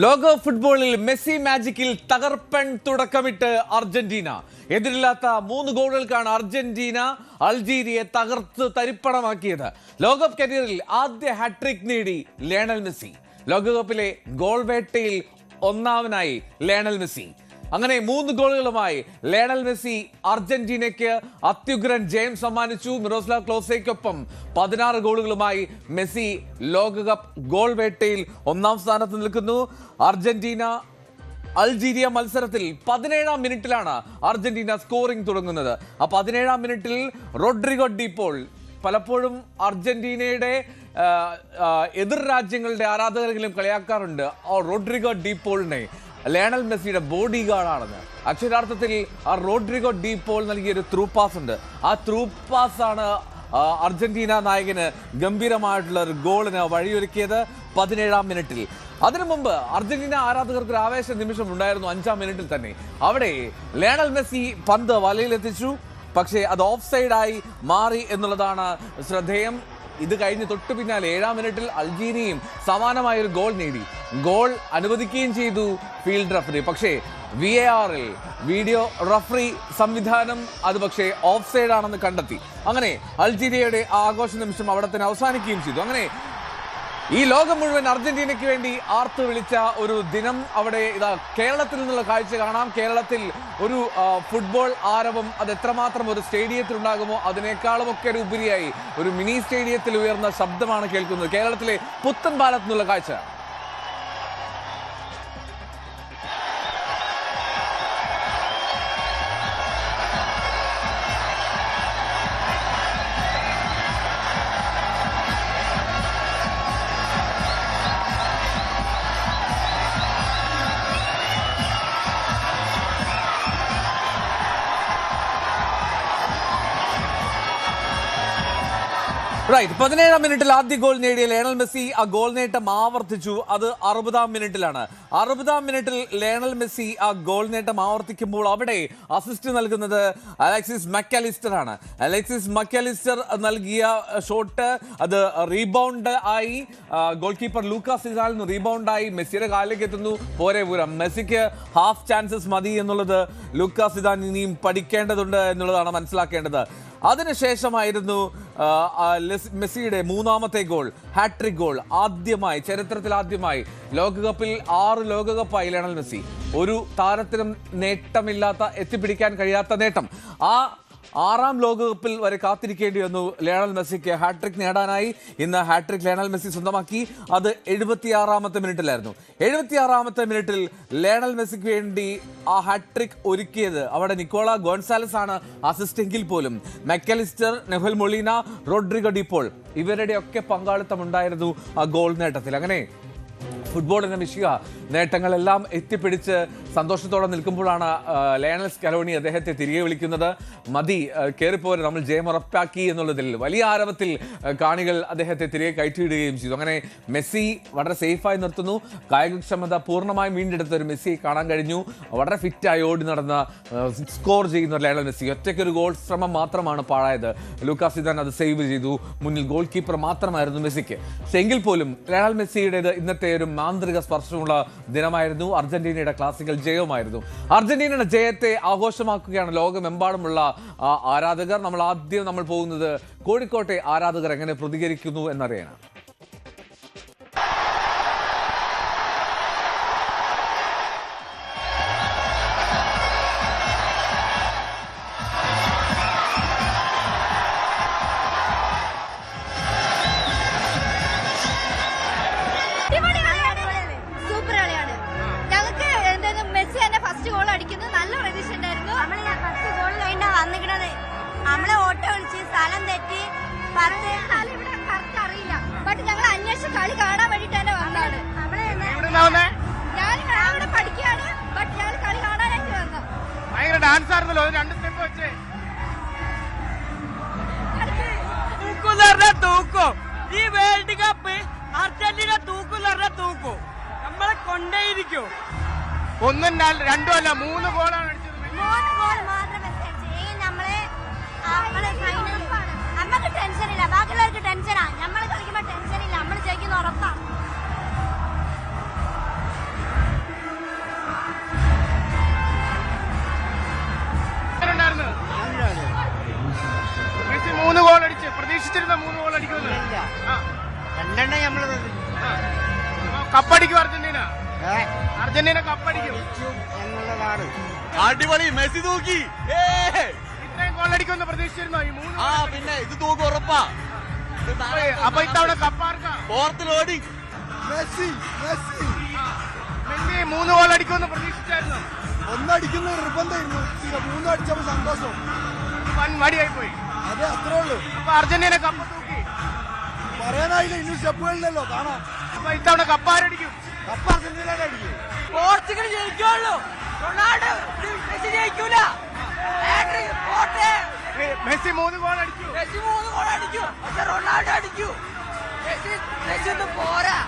ലോക ഫുട്ബോളിൽ മെസ്സി മാജിക്കിൽ തകർപ്പൻ തുടക്കമിട്ട് അർജന്റീന. എതിരില്ലാത്ത 3 ഗോളുകൾക്കാണ് അർജന്റീന അൾജീരിയയെ തകർത്ത് തരിപ്പണമാക്കിയത്. ലോകകപ്പ് കരിയറിൽ ആദ്യ ഹാട്രിക് നേടി ലയണൽ മെസ്സി. ലോകകപ്പിലെ ഗോൾ വേട്ടയിൽ ഒന്നാമനായി ലയണൽ മെസ്സി. അങ്ങനെ 3 ഗോളുകളുമായി ലയണൽ മെസ്സി അർജന്റീനയ്ക്ക് അത്യുഗ്രൻ ജയം സമ്മാനിച്ചു. മിറോസ്ലാവ് ക്ലോസയ്ക്കൊപ്പം 16 ഗോളുകളുമായി മെസ്സി ലോകകപ്പ് ഗോൾ വേട്ടയിൽ ഒന്നാം സ്ഥാനത്ത് നിൽക്കുന്നു. അർജന്റീന അൾജീരിയ മത്സരത്തിൽ 17-ാം മിനിറ്റിലാണ് അർജന്റീന സ്കോറിംഗ് തുടങ്ങുന്നത്. ആ 17-ാം മിനിറ്റിൽ റോഡ്രിഗോ ഡി പോൾ, പലപ്പോഴും അർജന്റീനയുടെ എതിർ രാജ്യങ്ങളുടെ ആരാധകരെങ്കിലും കളിയാക്കാറുണ്ട് റോഡ്രിഗോ ഡി പോളിനെ ലയണൽ മെസ്സിയുടെ ബോഡി ഗാർഡാണെന്ന്. അക്ഷരാർത്ഥത്തിൽ ആ റോഡ്രിഗോ ഡി പോൾ നൽകിയൊരു ത്രൂ പാസ് ഉണ്ട്. ആ ത്രൂ പാസ് ആണ് അർജന്റീന നായകന് ഗംഭീരമായിട്ടുള്ള ഒരു ഗോളിന് വഴിയൊരുക്കിയത് 17-ാം മിനിറ്റിൽ. അതിനു മുമ്പ് അർജന്റീന ആരാധകർക്ക് ഒരു ആവേശ നിമിഷം ഉണ്ടായിരുന്നു 5-ാം മിനിറ്റിൽ തന്നെ. അവിടെ ലയണൽ മെസ്സി പന്ത് വലയിലെത്തിച്ചു, പക്ഷേ അത് ഓഫ് സൈഡായി മാറി എന്നുള്ളതാണ് ശ്രദ്ധേയം. ഇത് കഴിഞ്ഞ് തൊട്ടു പിന്നാലെ 7-ാം മിനിറ്റിൽ അൾജീരിയയും സമാനമായൊരു ഗോൾ നേടി. ഗോൾ അനുവദിക്കുകയും ചെയ്തു ഫീൽഡ് റഫറി. പക്ഷേ VAR-ൽ വീഡിയോ റഫറി സംവിധാനം അത് പക്ഷേ ഓഫ് സൈഡ് ആണെന്ന് കണ്ടെത്തി. അങ്ങനെ അൾജീരിയയുടെ ആഘോഷ നിമിഷം അവിടെ തന്നെ അവസാനിക്കുകയും ചെയ്തു. അങ്ങനെ ഈ ലോകം മുഴുവൻ അർജന്റീനയ്ക്ക് വേണ്ടി ആർത്തു വിളിച്ച ഒരു ദിനം അവിടെ ഇതാ കേരളത്തിൽ നിന്നുള്ള കാഴ്ച കാണാം. കേരളത്തിൽ ഒരു ഫുട്ബോൾ ആരവം അത് എത്രമാത്രം ഒരു സ്റ്റേഡിയത്തിൽ ഉണ്ടാകുമോ അതിനേക്കാളും ഒക്കെ ഉപരിയായി ഒരു മിനി സ്റ്റേഡിയത്തിൽ ഉയർന്ന ശബ്ദമാണ് കേൾക്കുന്നത്. കേരളത്തിലെ പുത്തൻ പാലത്ത് നിന്നുള്ള കാഴ്ച. റൈറ്റ്, 17-ാം മിനിറ്റിൽ ആദ്യ ഗോൾ നേടിയ ലയണൽ മെസ്സി ആ ഗോൾ നേട്ടം ആവർത്തിച്ചു. അത് 60-ാം മിനിറ്റിലാണ്. 60-ാം മിനിറ്റിൽ ലയണൽ മെസ്സി ആ ഗോൾ നേട്ടം ആവർത്തിക്കുമ്പോൾ അവിടെ അസിസ്റ്റ് നൽകുന്നത് അലക്സിസ് മക്കാലിസ്റ്റർ ആണ്. അലക്സിസ് മക്കാലിസ്റ്റർ നൽകിയ ഷോട്ട് അത് റീബൗണ്ട് ആയി ഗോൾ കീപ്പർ ലൂക്കാസ് സിദാനിൽ റീബൗണ്ട് ആയി മെസ്സിയുടെ കാലിലേക്ക് എത്തുന്നു. പോരെ പൂരം. മെസ്സിക്ക് ഹാഫ് ചാൻസസ് മതി എന്നുള്ളത് ലൂക്കാസ് സിദാൻ ഇനിയും പഠിക്കേണ്ടതുണ്ട് എന്നുള്ളതാണ് മനസ്സിലാക്കേണ്ടത്. അതിനുശേഷമായിരുന്നു മെസ്സിയുടെ 3ാമത്തെ ഗോൾ, ഹാട്രിക് ഗോൾ. ആദ്യമായി, ചരിത്രത്തിൽ ആദ്യമായി ലോകകപ്പിൽ 6 ലോകകപ്പായി ലയണൽ മെസ്സി. ഒരു താരത്തിനും നേട്ടമില്ലാത്ത, എത്തിപ്പിടിക്കാൻ കഴിയാത്ത നേട്ടം. ആ 6ാം ലോകകപ്പിൽ വരെ കാത്തിരിക്കേണ്ടി വന്നു ലയണൽ മെസ്സിക്ക് ഹാട്രിക് നേടാനായി. ഇന്ന് ഹാട്രിക് ലയണൽ മെസ്സി സ്വന്തമാക്കി. അത് 76-ാമത്തെ മിനിറ്റിലായിരുന്നു. 76-ാമത്തെ മിനിറ്റിൽ ലയണൽ മെസ്സിക്ക് വേണ്ടി ആ ഹാട്രിക് ഒരുക്കിയത് അവിടെ നിക്കോള ഗോൺസാലസ് ആണ് അസിസ്റ്റ് എങ്കിൽ പോലും McAllister, Nahuel Molina, Rodrigo D Paul ഇവരുടെയൊക്കെ പങ്കാളിത്തം ഉണ്ടായിരുന്നു ആ ഗോൾ നേട്ടത്തിൽ. അങ്ങനെ ഫുട്ബോളിന്റെ മിശിക നേട്ടങ്ങളെല്ലാം എത്തിപ്പിടിച്ച് സന്തോഷത്തോടെ നിൽക്കുമ്പോഴാണ് ലയണൽ സ്കലോണി അദ്ദേഹത്തെ തിരികെ വിളിക്കുന്നത്. മതി, കയറിപ്പോരെ, നമ്മൾ ജയമുറപ്പാക്കി എന്നുള്ളതിൽ വലിയ ആരവത്തിൽ കാണികൾ അദ്ദേഹത്തെ തിരികെ കയറ്റിയിടുകയും ചെയ്തു. അങ്ങനെ മെസ്സി വളരെ സേഫായി നിർത്തുന്നു. കായികക്ഷമത പൂർണ്ണമായും വീണ്ടെടുത്ത ഒരു മെസ്സിയെ കാണാൻ കഴിഞ്ഞു. വളരെ ഫിറ്റായി ഓടി നടന്ന സ്കോർ ചെയ്യുന്ന ലയണൽ മെസ്സി. ഒറ്റയ്ക്കൊരു ഗോൾ ശ്രമം മാത്രമാണ് പാഴായത്. ലൂക്കാസ് സിദാൻ അത് സേവ് ചെയ്തു. മുന്നിൽ ഗോൾ കീപ്പർ മാത്രമായിരുന്നു മെസ്സിക്ക്. പക്ഷെ എങ്കിൽ പോലും ലയണൽ മെസ്സിയുടേത് ഇന്നത്തെ ഒരു മാന്ത്രിക സ്പർശമുള്ള ദിനമായിരുന്നു. അർജന്റീനയുടെ ക്ലാസിക്കൽ ജയവുമായിരുന്നു. അർജന്റീനയുടെ ജയത്തെ ആഘോഷമാക്കുകയാണ് ലോകമെമ്പാടുമുള്ള ആരാധകർ. നമ്മൾ പോകുന്നത് കോഴിക്കോട്ടെ ആരാധകർ എങ്ങനെ പ്രതികരിക്കുന്നു എന്നറിയാനാണ്. നമ്മളെ ഓട്ടോ വിളിച്ച് സ്ഥലം തെറ്റി അറിയില്ല. ബട്ട് ഞങ്ങൾ അന്വേഷിച്ച് കളി കാണാൻ വേണ്ടിട്ട് തന്നെ വന്നതാണ്. ഞാൻ അവിടെ പഠിക്കുകയാണ്. ബട്ട് ഞങ്ങൾ കളി കാണാനായിട്ട് വന്നു. ഭയങ്കര ഡാൻസ് ആയിരുന്നല്ലോ, 2 സ്റ്റെപ്പ് വെച്ച് തൂക്കും. ഈ വേൾഡ് കപ്പ് അർജന്റീന തൂക്കും. നമ്മളെ കൊണ്ടേയിരിക്കും. 1, 2 അല്ല 3 ഗോളാണ് അടിച്ചത്. 3 ഗോൾ മാത്രം നമ്മളെ നമുക്ക് ടെൻഷൻ ഇല്ല, ബാക്കിയുള്ളവർക്ക് ടെൻഷനാ. നമ്മൾ കളിക്കുമ്പോ ടെൻഷൻ ഇല്ല, നമ്മൾ ജയിക്കുന്ന ഉറപ്പാ. അർജന്റീന കപ്പടിക്കും എന്നുള്ളതാണ്. അടിപൊളി മെസ്സി തൂക്കി. ഇത്രയും ഗോളടിക്കുമെന്ന് പ്രതീക്ഷിച്ചിരുന്നോ ഈ മൂന്ന്? പിന്നെ ഇത് തൂക്കും ഉറപ്പാ. അപ്പൊ ഇത്തവണ കപ്പാർക്കാ ഫോർത്ത് ലോഡിങ്. മെസ്സി 3 ഗോൾ അടിക്കുമെന്ന് പ്രതീക്ഷിച്ചായിരുന്നു. ഒന്നടിക്കുന്ന നിർബന്ധമായിരുന്നു. 3 അടിച്ചപ്പോ സന്തോഷം. വൻ മടിയായി പോയി. അതെ, അത്രേ ഉള്ളൂ. അപ്പൊ അർജന്റീന കപ്പ് തൂക്കി. പറയാനായില്ല, ഇനി സ്റ്റെപ്പുകളിലല്ലോ കാണാം. അപ്പൊ ഇത്തവണ കപ്പാരടിക്കും. കപ്പ അർജന്റീന അടിക്കും. പോർച്ചുഗൽ ജയിക്കുള്ളൂ. റൊണാൾഡോ മെസ്സി ജയിക്കൂല. മെസ്സി 3 ഗോൾ അടിച്ചു. മെസ്സി 3 ഗോൾ അടിക്കൂ. പക്ഷെ റൊണാൾഡോ അടിക്കൂ. മെസ്സി ഒന്നും പോരാ.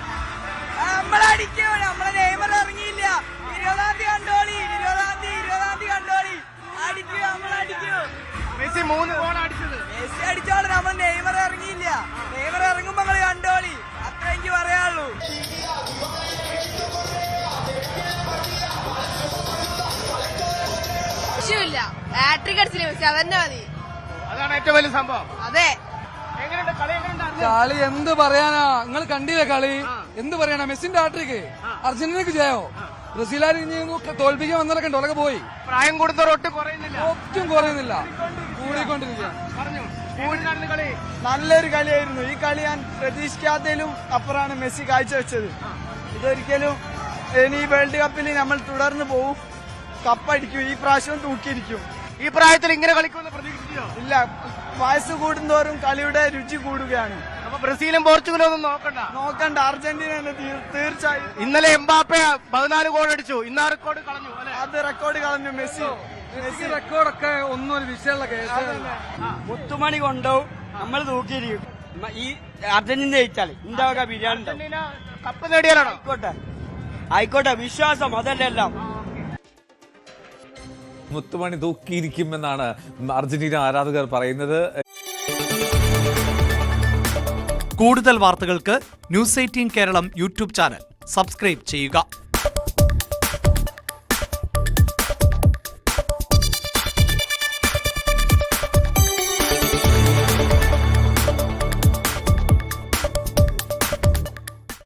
നമ്മളടിക്കൂ. നമ്മളെ നെയ്മർ ഇറങ്ങിയില്ല. 20-ാം തീയതി കണ്ടോളി. 20-ാം തീയതി കണ്ടോളി. അടിക്കൂ, നമ്മളടിക്കൂ. മെസ്സി 3 ഗോൾ അടിച്ചത്. മെസ്സി അടിച്ചോളൂ. നമ്മൾ നെയ്മർ ഇറങ്ങിയില്ല. നെയ്മർ ഇറങ്ങുമ്പോ നമ്മള് കണ്ടോളി. അത്ര എനിക്ക് പറയാനുള്ളൂ. ഹാട്രിക് അടിച്ചില്ല മെസ്സി, അതന്നെ മതി. അതാണ് ഏറ്റവും വലിയ സംഭവം. അതെ, എങ്ങനെയുണ്ട് കളി? എങ്ങനെയുണ്ട് കളി എന്ത് പറയാനാ, നിങ്ങൾ കണ്ടില്ലേ കളി? എന്ത് പറയാനാ, മെസ്സിന്റെ ഹാട്രിക്ക്, അർജന്റീനക്ക് ജയോ. ബ്രസീലാർ തോൽപ്പിക്കാൻ വന്നതൊക്കെ ഉണ്ട്, ഒലക്കെ പോയി. പ്രായം കൂടുന്നവർ ഒട്ടും കുറയുന്നില്ല. ഒട്ടും കുറയുന്നില്ല, കൂടിക്കൊണ്ടിരിക്കുക. പറഞ്ഞു കളി നല്ലൊരു കളിയായിരുന്നു. ഈ കളി ഞാൻ പ്രതീക്ഷിക്കാത്തതിലും അപ്പുറമാണ് മെസ്സി കാഴ്ചവെച്ചത്. ഇതൊരിക്കലും ഇനി വേൾഡ് കപ്പിൽ നമ്മൾ തുടർന്ന് പോവും, കപ്പടിക്കും. ഈ പ്രാവശ്യം തൂക്കിയിരിക്കും. ഈ പ്രായത്തിൽ ഇങ്ങനെ കളിക്കുമെന്ന് പ്രതീക്ഷിച്ചോ? ഇല്ല, വയസ്സ് കൂടുന്തോറും കളിയുടെ രുചി കൂടുകയാണ്. അപ്പൊ ബ്രസീലും പോർച്ചുഗലും ഒന്നും നോക്കണ്ട, അർജന്റീന തന്നെ തീർച്ചയായും. ഇന്നലെ എംബാപ്പെ 14 ഗോൾ അടിച്ചു. ഇന്ന് ആ റെക്കോർഡ് കളഞ്ഞു അല്ലെ? അത് റെക്കോർഡ് കളഞ്ഞു മെസ്സി. റെക്കോർഡൊക്കെ ഒന്നും ഒരു വിഷയമുള്ള കേസ്. മുത്തുമണി കൊണ്ടുപോകും, നമ്മൾ തൂക്കിയിരിക്കും. ഈ അർജന്റീന ജയിച്ചാൽ ഇന്ത്യ വക ബിരിയാണി ഉണ്ടാവും. അർജന്റീന കപ്പ് നേടിയാലാണോ? ആയിക്കോട്ടെ, വിശ്വാസം അതല്ലേ എല്ലാം. മുത്തുമണി തൂക്കിയിരിക്കുമെന്നാണ് അർജന്റീന ആരാധകർ പറയുന്നത്. കൂടുതൽ വാർത്തകൾക്ക് news 18 Keralam YouTube channel subscribe ചെയ്യുക.